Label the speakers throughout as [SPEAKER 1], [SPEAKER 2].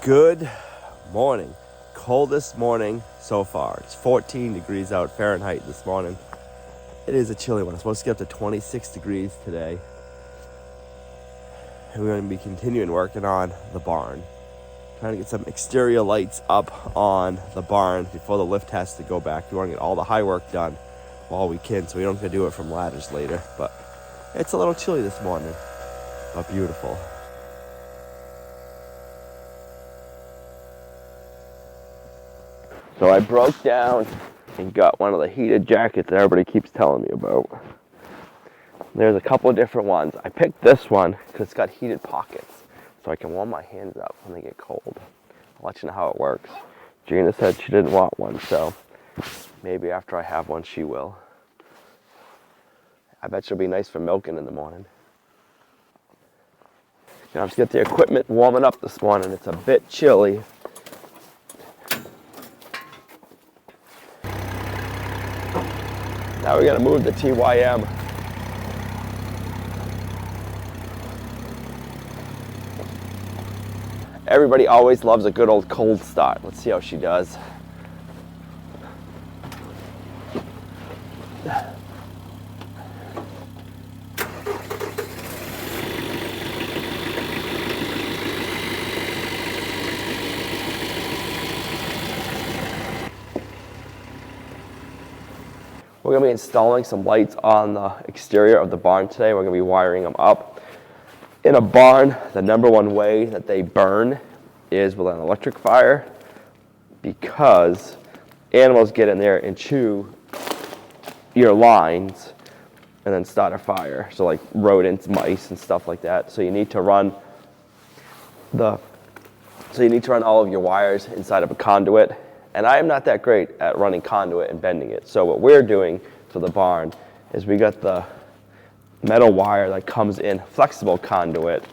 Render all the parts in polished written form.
[SPEAKER 1] Good morning. Coldest morning so far. It's 14 degrees out Fahrenheit this morning. It is a chilly one. It's supposed to get up to 26 degrees today. And we're going to be continuing working on the barn. Trying to get some exterior lights up on the barn before the lift has to go back. We want to get all the high work done while we can, so we don't have to do it from ladders later. But it's a little chilly this morning, but beautiful. So I broke down and got one of the heated jackets that everybody keeps telling me about. There's a couple of different ones. I picked this one because it's got heated pockets, so I can warm my hands up when they get cold. I'll let you know how it works. Gina said she didn't want one, so maybe after I have one, she will. I bet she'll be nice for milking in the morning. Now, just get the equipment warming up this morning. It's a bit chilly. Now we gotta move the TYM. Everybody always loves a good old cold start. Let's see how she does. We're going to be installing some lights on the exterior of the barn today. We're going to be wiring them up. In a barn, the number one way that they burn is with an electric fire, because animals get in there and chew your lines and then start a fire. So like rodents, mice, and stuff like that. So you need to run all of your wires inside of a conduit. And I am not that great at running conduit and bending it. So what we're doing to the barn is we got the metal wire that comes in flexible conduit.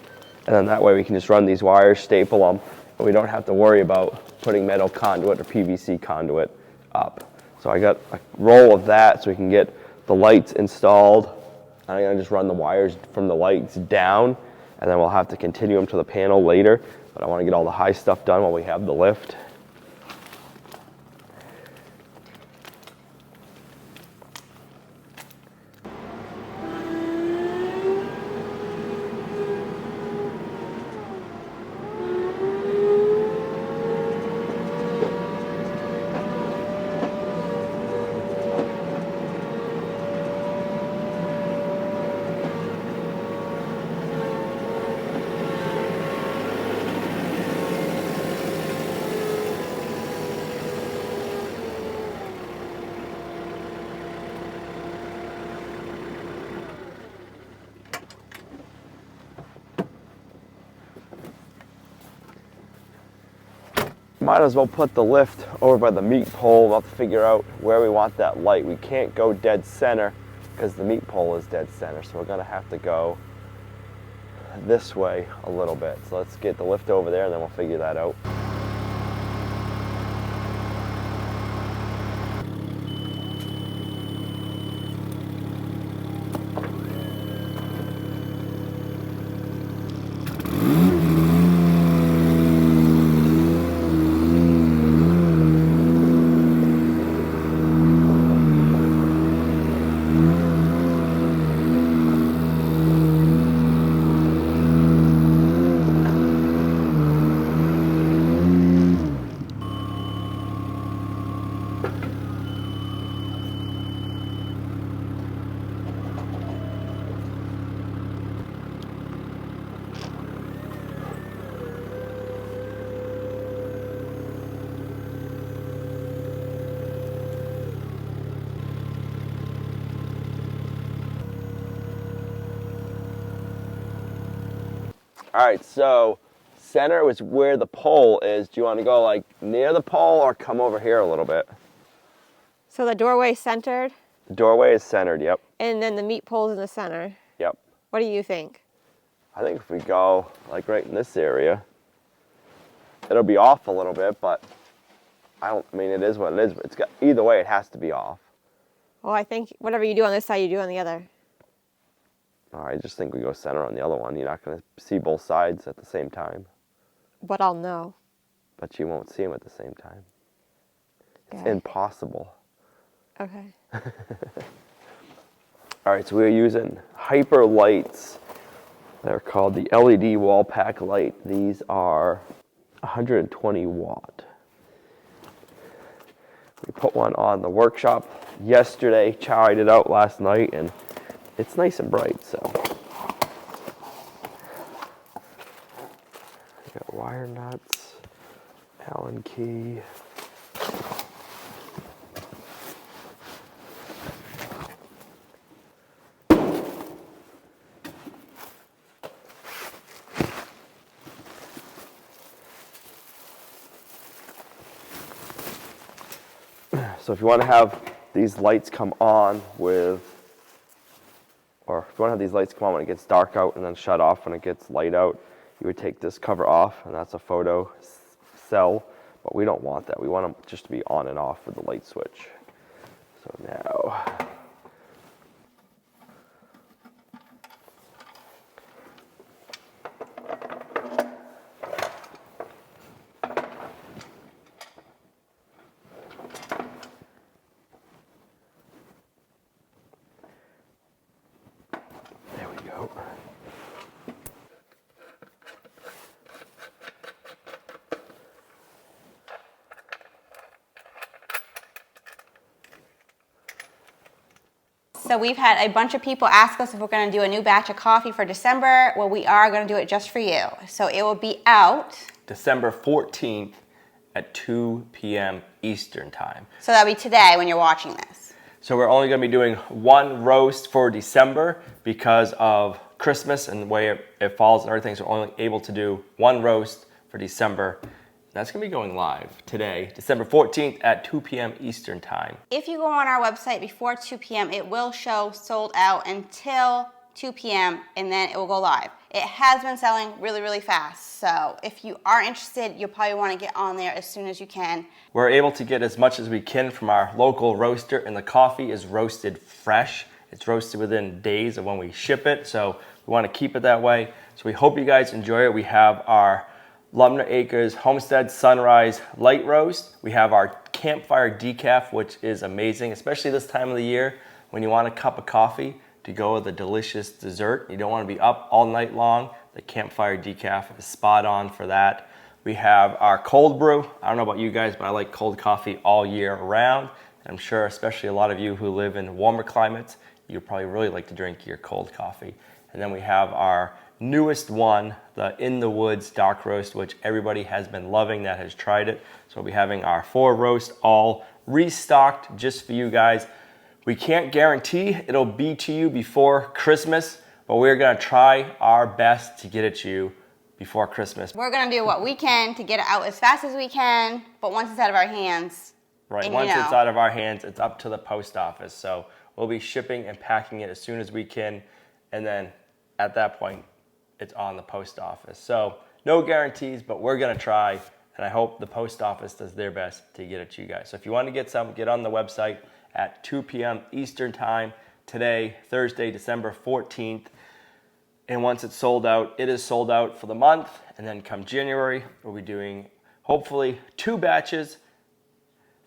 [SPEAKER 1] And then that way we can just run these wires, staple them, and we don't have to worry about putting metal conduit or PVC conduit up. So I got a roll of that so we can get the lights installed. And I'm gonna just run the wires from the lights down, and then we'll have to continue them to the panel later. But I wanna get all the high stuff done while we have the lift. Might as well put the lift over by the meat pole. We'll have to figure out where we want that light. We can't go dead center because the meat pole is dead center, so we're gonna have to go this way a little bit. So let's get the lift over there and then we'll figure that out. All right, so center is where the pole is. Do you want to go like near the pole or come over here a little bit?
[SPEAKER 2] So the doorway centered?
[SPEAKER 1] The doorway is centered, yep.
[SPEAKER 2] And then the meat pole's in the center?
[SPEAKER 1] Yep.
[SPEAKER 2] What do you think?
[SPEAKER 1] I think if we go like right in this area, it'll be off a little bit, but I mean, it is what it is. It's got, either way, it has to be off.
[SPEAKER 2] Well, I think whatever you do on this side, you do on the other.
[SPEAKER 1] I just think we go center on the other one. You're not going to see both sides at the same time.
[SPEAKER 2] But I'll know.
[SPEAKER 1] but you won't see them at the same time. It's
[SPEAKER 2] Okay.
[SPEAKER 1] impossible.
[SPEAKER 2] Okay.
[SPEAKER 1] All right, so we're using hyper lights. They're called the LED wall pack light. These are 120 watt. We put one on the workshop yesterday, tried it out last night, and it's nice and bright, so. We got wire nuts, Allen key. So if you want to have these lights come on with, or if you want to have these lights come on when it gets dark out and then shut off when it gets light out, you would take this cover off, and that's a photo cell, but we don't want that. We want them just to be on and off with the light switch. So now, there we go.
[SPEAKER 3] So we've had a bunch of people ask us if we're going to do a new batch of coffee for December. Well, we are going to do it just for you. So it will be out
[SPEAKER 4] December 14th at 2 p.m. Eastern time.
[SPEAKER 3] So that'll be today when you're watching this.
[SPEAKER 4] So we're only going to be doing one roast for December because of Christmas and the way it falls and everything. So we're only able to do one roast for December. That's going to be going live today, December 14th at 2 p.m. Eastern time.
[SPEAKER 3] If you go on our website before 2 p.m., it will show sold out until 2 p.m. and then it will go live. It has been selling really, really fast. So if you are interested, you'll probably want to get on there as soon as you can.
[SPEAKER 4] We're able to get as much as we can from our local roaster, and the coffee is roasted fresh. It's roasted within days of when we ship it, so we want to keep it that way. So we hope you guys enjoy it. We have our Lumnah Acres Homestead Sunrise Light Roast. We have our Campfire Decaf, which is amazing, especially this time of the year when you want a cup of coffee to go with a delicious dessert. You don't want to be up all night long. The Campfire Decaf is spot on for that. We have our cold brew. I don't know about you guys, but I like cold coffee all year round. I'm sure especially a lot of you who live in warmer climates, you probably really like to drink your cold coffee. And then we have our newest one, the In the Woods Dark Roast, which everybody has been loving that has tried it. So we'll be having our 4 roasts all restocked just for you guys. We can't guarantee it'll be to you before Christmas, but we're gonna try our best to get it to you before Christmas.
[SPEAKER 3] We're going to do what we can to get it out as fast as we can, but once it's out of our hands,
[SPEAKER 4] Right,
[SPEAKER 3] and
[SPEAKER 4] once it's out of our hands, it's up to the post office. So we'll be shipping and packing it as soon as we can, and then at that point, it's on the post office. So no guarantees, but we're gonna try, and I hope the post office does their best to get it to you guys. So if you want to get some, get on the website at 2 p.m. Eastern time today, Thursday, December 14th. And once it's sold out, it is sold out for the month. And then come January, we'll be doing hopefully 2 batches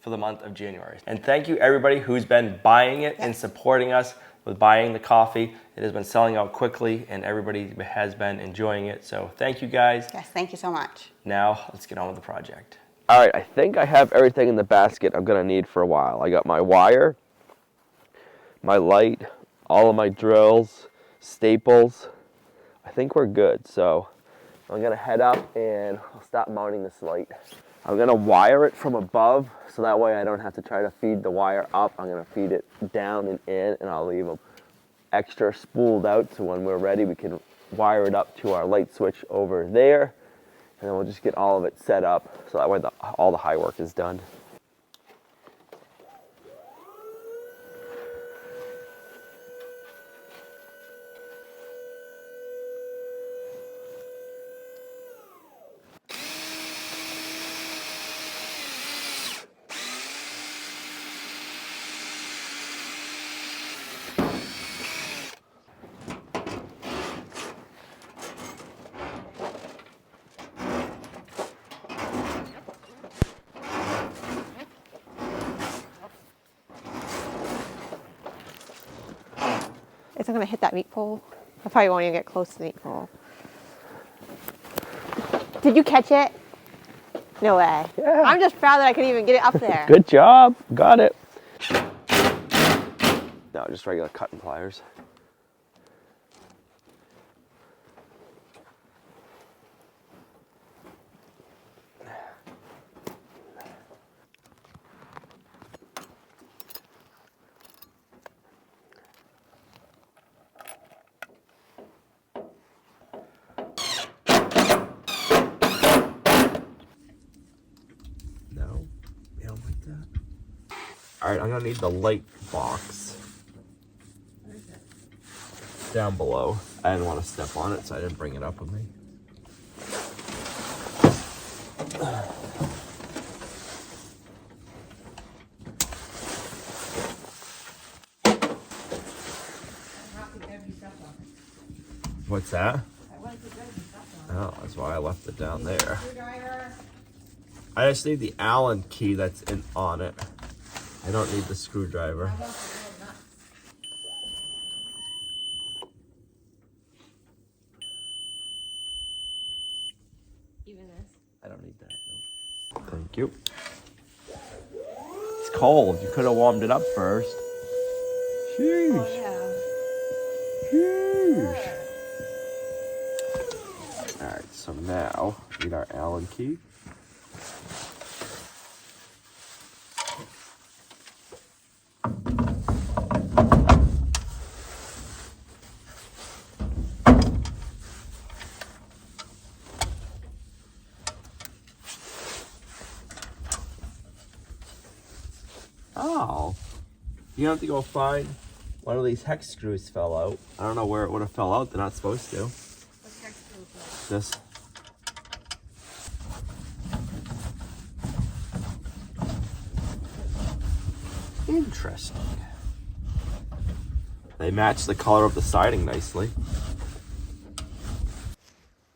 [SPEAKER 4] for the month of January. And thank you everybody who's been buying it and supporting us with buying the coffee. It has been selling out quickly and everybody has been enjoying it. So thank you guys.
[SPEAKER 3] yes, thank you so much.
[SPEAKER 4] Now let's get on with the project.
[SPEAKER 1] All right, I think I have everything in the basket I'm gonna need for a while. I got my wire, my light, all of my drills, staples. I think we're good. So I'm gonna head up and I'll stop mounting this light. I'm gonna wire it from above so that way I don't have to try to feed the wire up. I'm gonna feed it down and in, and I'll leave them extra spooled out so when we're ready we can wire it up to our light switch over there, and then we'll just get all of it set up so that way all the high work is done.
[SPEAKER 2] It's not gonna hit that meat pole. I probably won't even get close to the meat pole. Did you catch it? No way.
[SPEAKER 1] Yeah.
[SPEAKER 2] I'm just proud that I could even get it up there.
[SPEAKER 1] Good job. Got it. No, just regular cutting pliers. No, you don't like that? All right, I'm gonna need the light box.
[SPEAKER 5] Where is it?
[SPEAKER 1] Down below. I didn't want to step on it, so I didn't bring it up with me. What's that? Oh, that's why I left it down there. I just need the Allen key that's on it. I don't need the screwdriver.
[SPEAKER 2] Even this.
[SPEAKER 1] I don't need that, no. Thank you. It's cold. You could have warmed it up first. Sheesh. Sheesh. All right, so now we need our Allen key. Oh, you have to go find one of these hex screws fell out. I don't know where it would have fell out. They're not supposed to. This. Interesting. They match the color of the siding nicely.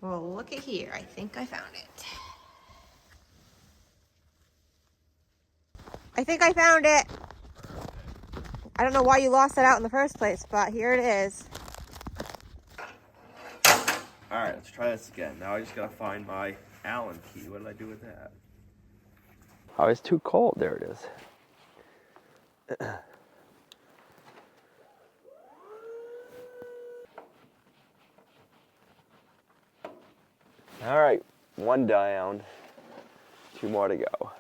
[SPEAKER 2] Well, look at here. I think I found it. I think I found it. I don't know why you lost it out in the first place, but here it is.
[SPEAKER 1] All right, let's try this again. Now I just gotta find my Allen key. What did I do with that? Oh, it's too cold. There it is. All right, one down, two more to go.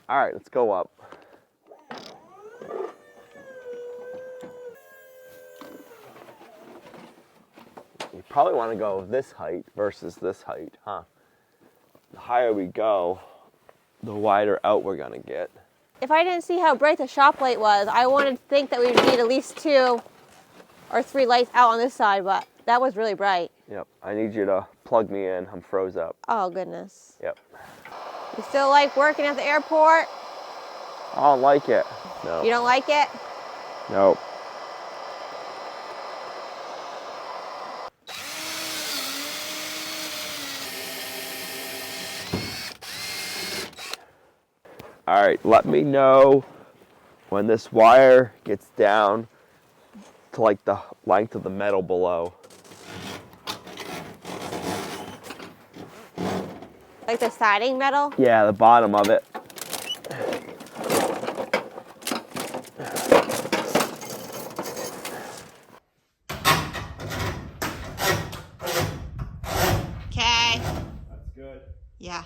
[SPEAKER 1] All right, let's go up. You probably want to go this height versus this height, huh? The higher we go, the wider out we're gonna get.
[SPEAKER 2] If I didn't see how bright the shop light was, I wanted to think that we would need at least 2 or 3 lights out on this side, but that was really bright.
[SPEAKER 1] Yep, I need you to plug me in. I'm froze up.
[SPEAKER 2] Oh, goodness.
[SPEAKER 1] Yep.
[SPEAKER 2] You still like working at the airport?
[SPEAKER 1] I don't like it. No.
[SPEAKER 2] You don't like it?
[SPEAKER 1] Nope. All right, let me know when this wire gets down to like the length of the metal below.
[SPEAKER 2] Like the siding metal?
[SPEAKER 1] Yeah, the bottom of it.
[SPEAKER 2] Okay.
[SPEAKER 4] That's good.
[SPEAKER 2] Yeah.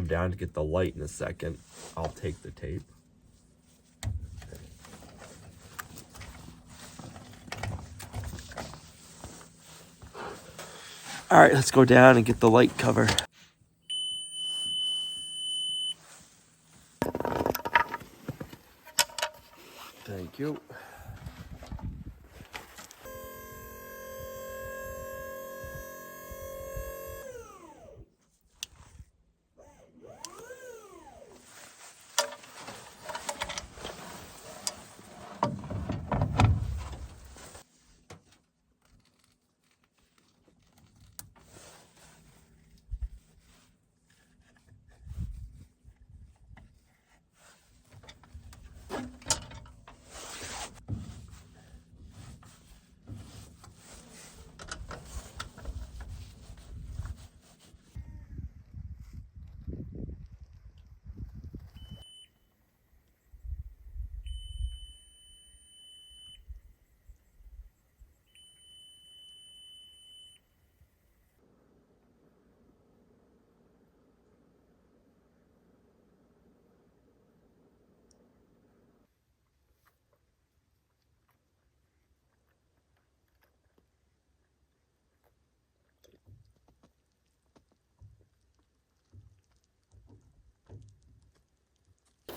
[SPEAKER 1] come down to get the light in a second, I'll take the tape. All right, let's go down and get the light cover. Thank you.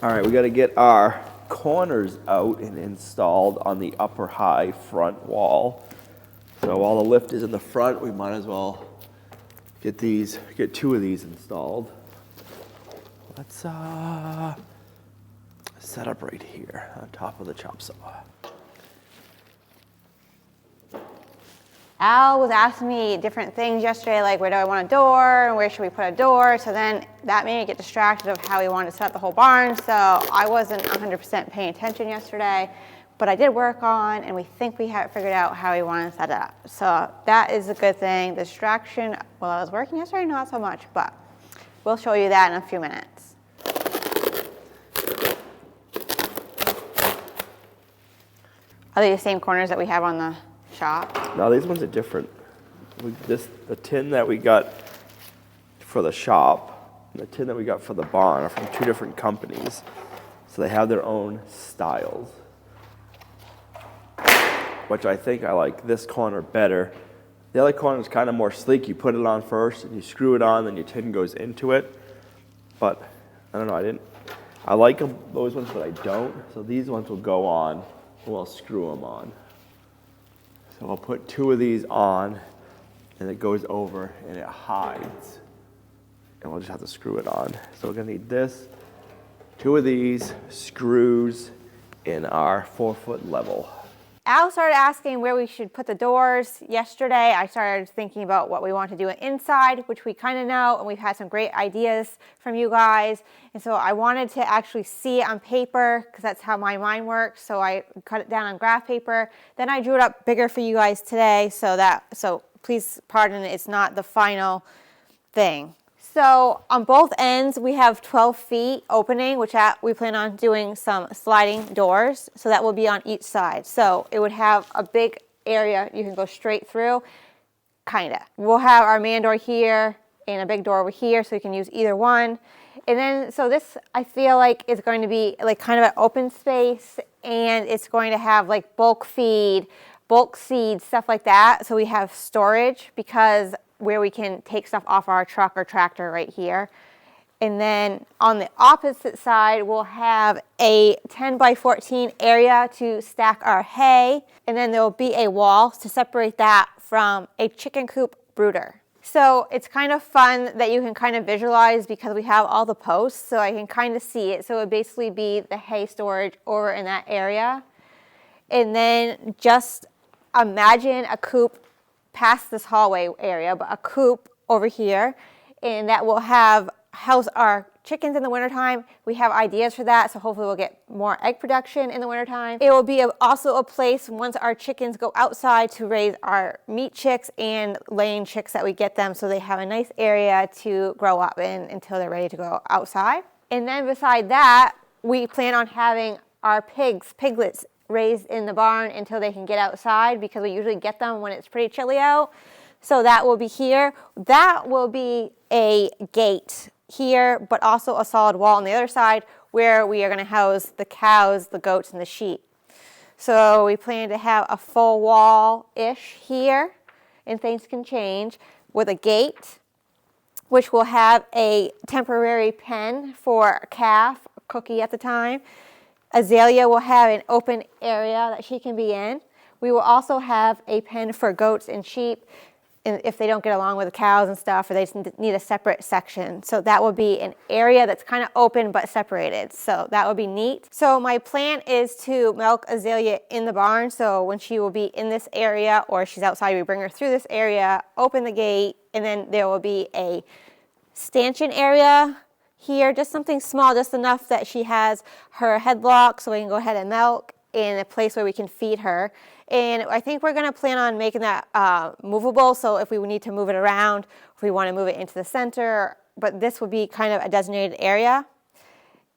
[SPEAKER 1] All right, we got to get our corners out and installed on the upper high front wall. So while the lift is in the front, we might as well get two of these installed. Let's set up right here on top of the chop saw.
[SPEAKER 3] Al was asking me different things yesterday, like where do I want a door and where should we put a door? So then that made me get distracted of how he wanted to set up the whole barn. So I wasn't 100% paying attention yesterday, but I did work on, and we think we have figured out how we want to set it up. So that is a good thing. Distraction while I was working yesterday, not so much, but we'll show you that in a few minutes. Are they the same corners that we have on the shop?
[SPEAKER 1] No, these ones are different. The tin that we got for the shop and the tin that we got for the barn are from two different companies. So they have their own styles, which I think I like this corner better. The other corner is kind of more sleek. You put it on first and you screw it on, then your tin goes into it. But I don't know, I like those ones, but I don't. So these ones will go on and we'll screw them on. So I'll put two of these on, and it goes over and it hides. And we'll just have to screw it on. So we're gonna need this, two of these screws in our 4-foot level.
[SPEAKER 3] Al started asking where we should put the doors yesterday. I started thinking about what we want to do inside, which we kind of know, and we've had some great ideas from you guys. And so I wanted to actually see it on paper, because that's how my mind works. So I cut it down on graph paper. Then I drew it up bigger for you guys today, so please pardon, it's not the final thing. So on both ends, we have 12 feet opening, which we plan on doing some sliding doors. So that will be on each side. So it would have a big area you can go straight through, kinda. We'll have our man door here and a big door over here, so you can use either one. And then, so this, I feel like is going to be like kind of an open space, and it's going to have like bulk feed, bulk seeds, stuff like that. So we have storage, because where we can take stuff off our truck or tractor right here. And then on the opposite side, we'll have a 10 by 14 area to stack our hay. And then there'll be a wall to separate that from a chicken coop brooder. So it's kind of fun that you can kind of visualize, because we have all the posts, so I can kind of see it. So it would basically be the hay storage over in that area. And then just imagine a coop past this hallway area, but a coop over here, and that will house our chickens in the wintertime. We have ideas for that, so hopefully we'll get more egg production in the wintertime. It will be also a place once our chickens go outside to raise our meat chicks and laying chicks that we get them, so they have a nice area to grow up in until they're ready to go outside. And then beside that, we plan on having our piglets raised in the barn until they can get outside, because we usually get them when it's pretty chilly out. So that will be here. That will be a gate
[SPEAKER 2] here, but also a solid wall on the other side where we are going to house the cows, the goats, and the sheep. So we plan to have a full wall-ish here, and things can change, with a gate, which will have a temporary pen for a calf, a cookie at the time. Azalea will have an open area that she can be in. We will also have a pen for goats and sheep, and if they don't get along with the cows and stuff, or they just need a separate section. So that will be an area that's kind of open but separated. So that would be neat. So my plan is to milk Azalea in the barn. So when she will be in this area or she's outside, we bring her through this area, open the gate, and then there will be a stanchion area here, just something small, just enough that she has her headlock so we can go ahead and milk, in a place where we can feed her. And I think we're going to plan on making that movable, so if we need to move it around, if we want to move it into the center, but this will be kind of a designated area.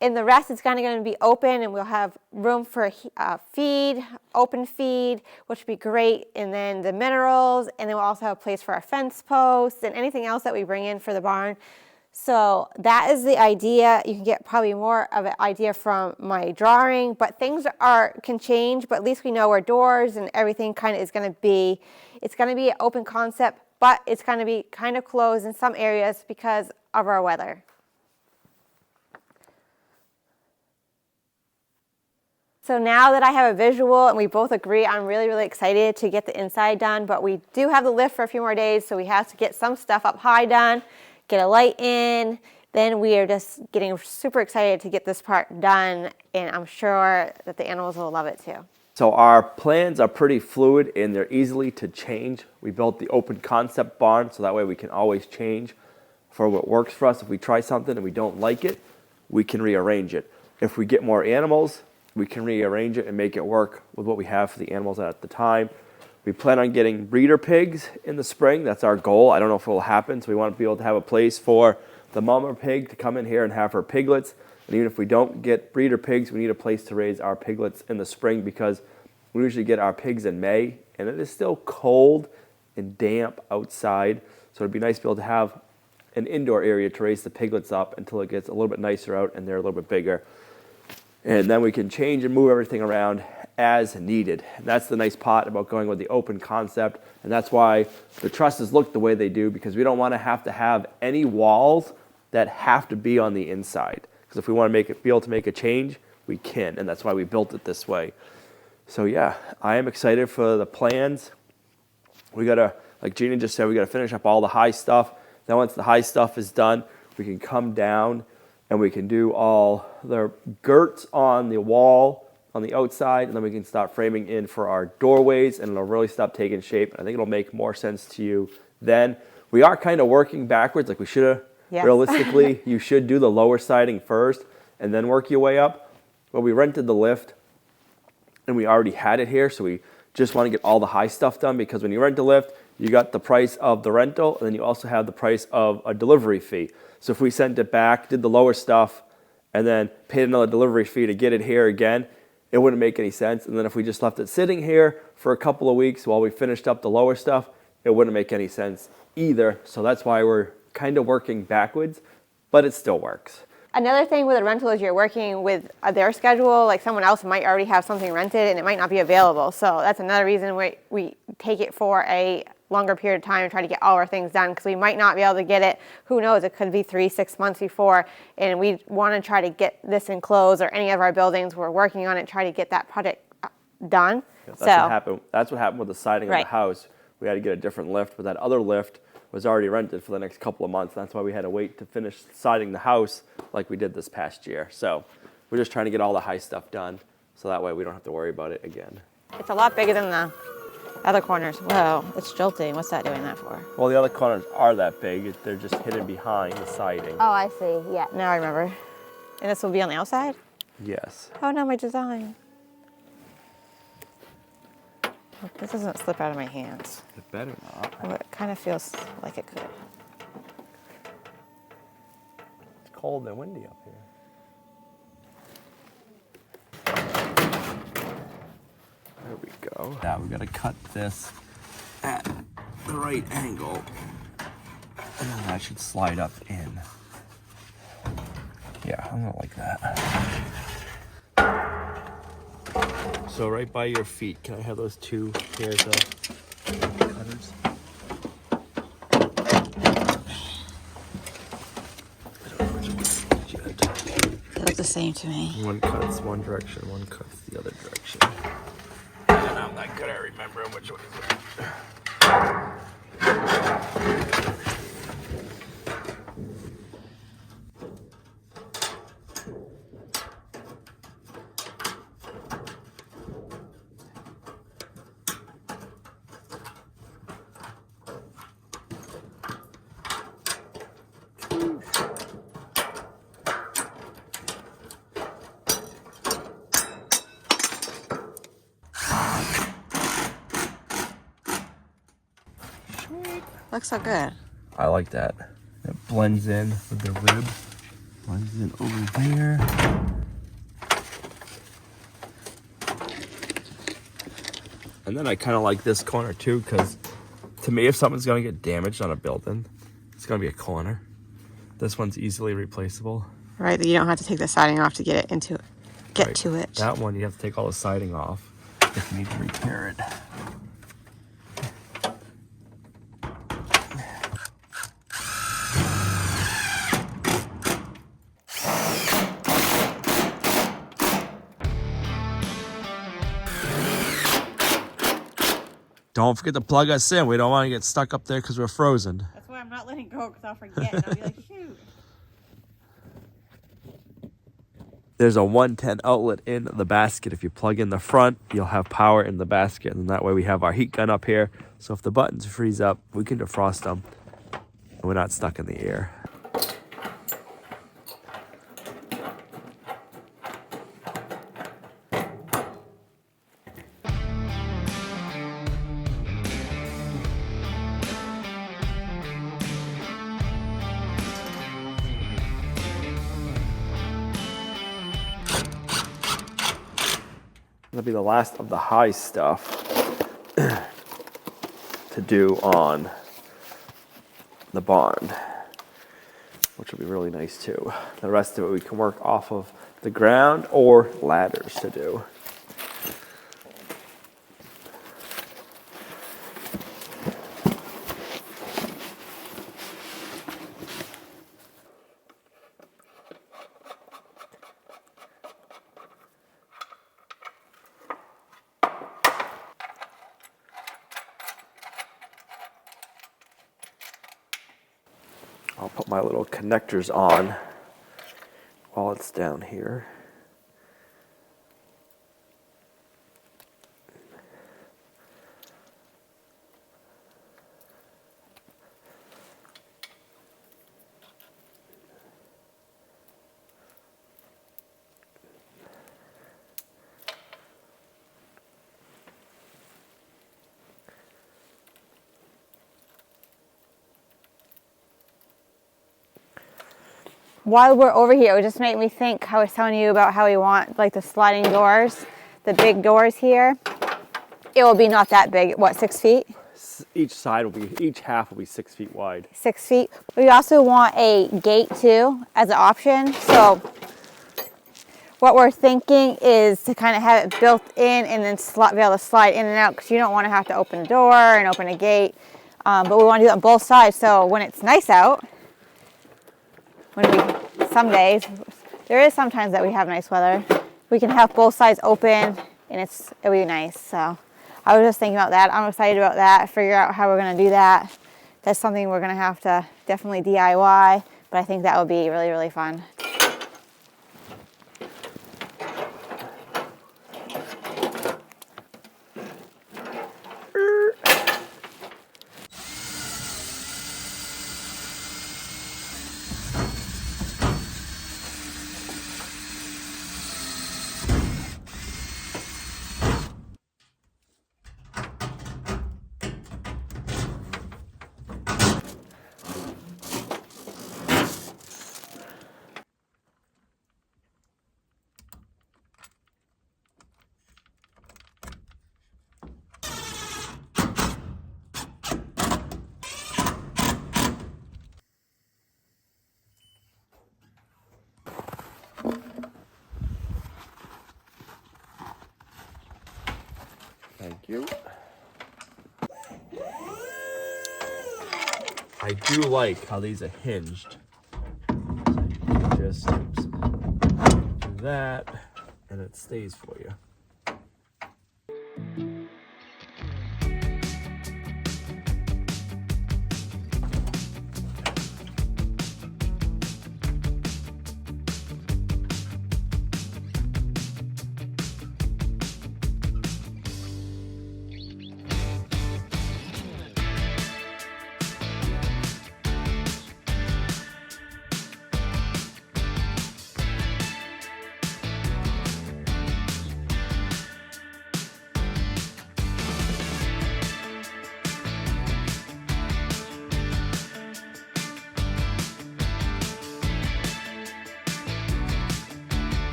[SPEAKER 2] And the rest is kind of going to be open, and we'll have room for feed, open feed, which would be great, and then the minerals, and then we'll also have a place for our fence posts and anything else that we bring in for the barn. So that is the idea. You can get probably more of an idea from my drawing, but things can change, but at least we know where doors and everything kind of is going to be. It's going to be an open concept, but it's going to be kind of closed in some areas because of our weather. So now that I have a visual and we both agree, I'm really, really excited to get the inside done, but we do have the lift for a few more days, so we have to get some stuff up high done, get a light in. Then we are just getting super excited to get this part done, and I'm sure that the animals will love it too.
[SPEAKER 1] So our plans are pretty fluid and they're easily to change. We built the open concept barn so that way we can always change for what works for us. If we try something and we don't like it, we can rearrange it. If we get more animals, we can rearrange it and make it work with what we have for the animals at the time. We plan on getting breeder pigs in the spring. That's our goal. I don't know if it will happen, so we want to be able to have a place for the mama pig to come in here and have her piglets. And even if we don't get breeder pigs, we need a place to raise our piglets in the spring because we usually get our pigs in May, and it is still cold and damp outside. So it'd be nice to be able to have an indoor area to raise the piglets up until it gets a little bit nicer out and they're a little bit bigger. And then we can change and move everything around as needed. And that's the nice part about going with the open concept, and that's why the trusses look the way they do, because we don't want to have any walls that have to be on the inside. Because if we want to be able to make a change, we can, and that's why we built it this way. So yeah, I am excited for the plans. We gotta, like Gina just said, we gotta finish up all the high stuff. Then once the high stuff is done, we can come down and we can do all the girts on the wall on the outside, and then we can start framing in for our doorways, and it'll really start taking shape. I think it'll make more sense to you then. We are kind of working backwards, like we should have. Yes. Realistically, you should do the lower siding first and then work your way up. But we rented the lift and we already had it here, so we just want to get all the high stuff done, because when you rent a lift, you got the price of the rental, and then you also have the price of a delivery fee. So if we sent it back, did the lower stuff, and then paid another delivery fee to get it here again, it wouldn't make any sense. And then if we just left it sitting here for a couple of weeks while we finished up the lower stuff, it wouldn't make any sense either. So that's why we're kind of working backwards, but it still works.
[SPEAKER 2] Another thing with a rental is you're working with their schedule. Like someone else might already have something rented and it might not be available. So that's another reason we take it for a longer period of time and try to get all our things done, because we might not be able to get it. Who knows? It could be 3-6 months before, and we want to try to get this enclosed or any of our buildings. We're working on it, try to get that project done.
[SPEAKER 1] Yeah, that's what happened with the siding of the house. We had to get a different lift, but that other lift was already rented for the next couple of months. That's why we had to wait to finish siding the house like we did this past year. So we're just trying to get all the high stuff done, so that way we don't have to worry about it again.
[SPEAKER 2] It's a lot bigger than the other corners. Whoa, it's jolting. What's that doing that for?
[SPEAKER 1] Well, the other corners are that big. They're just hidden behind the siding.
[SPEAKER 2] Oh, I see. Yeah, now I remember. And this will be on the outside?
[SPEAKER 1] Yes.
[SPEAKER 2] Oh no, my design. This doesn't slip out of my hands.
[SPEAKER 1] It better not.
[SPEAKER 2] Well, it kind of feels like it could.
[SPEAKER 1] It's cold and windy up here. There we go. Now we gotta cut this at the right angle, and then that should slide up in.
[SPEAKER 4] Yeah, I'm gonna like that. So right by your feet, can I have those 2 pairs of cutters?
[SPEAKER 3] They look the same to me.
[SPEAKER 4] One cuts one direction, one cuts the other direction. And I'm not good at remembering which way is which.
[SPEAKER 3] Looks so good.
[SPEAKER 4] I like that. It blends in with the rib. Blends in over there. And then I kind of like this corner too, because to me, if something's going to get damaged on a building, it's going to be a corner. This one's easily replaceable.
[SPEAKER 3] Right, you don't have to take the siding off to get to it.
[SPEAKER 4] That one, you have to take all the siding off if you need to repair it. Don't forget to plug us in. We don't want to get stuck up there because we're frozen.
[SPEAKER 2] That's why I'm not letting go, because I'll forget and I'll be like, shoot.
[SPEAKER 4] There's a 110 outlet in the basket. If you plug in the front, you'll have power in the basket. And that way we have our heat gun up here. So if the buttons freeze up, we can defrost them. And we're not stuck in the air. That'll be the last of the high stuff to do on the barn, which will be really nice too. The rest of it we can work off of the ground or ladders to do. I'll put my little connectors on while it's down here.
[SPEAKER 2] While we're over here, it just made me think how I was telling you about how we want like the sliding doors, the big doors here. It will be not that big, what, 6 feet?
[SPEAKER 4] Each side will be, each half will be 6 feet wide.
[SPEAKER 2] 6 feet. We also want a gate too as an option. So what we're thinking is to kind of have it built in and then be able to slide in and out, because you don't want to have to open a door and open a gate. But we want to do it on both sides, so when it's nice out, some days, there is sometimes that we have nice weather, we can have both sides open and it'll be nice. So I was just thinking about that. I'm excited about that, figure out how we're going to do that. That's something we're going to have to definitely DIY, but I think that would be really, really fun.
[SPEAKER 1] you.
[SPEAKER 4] I do like how these are hinged. Just do that, and it stays for you.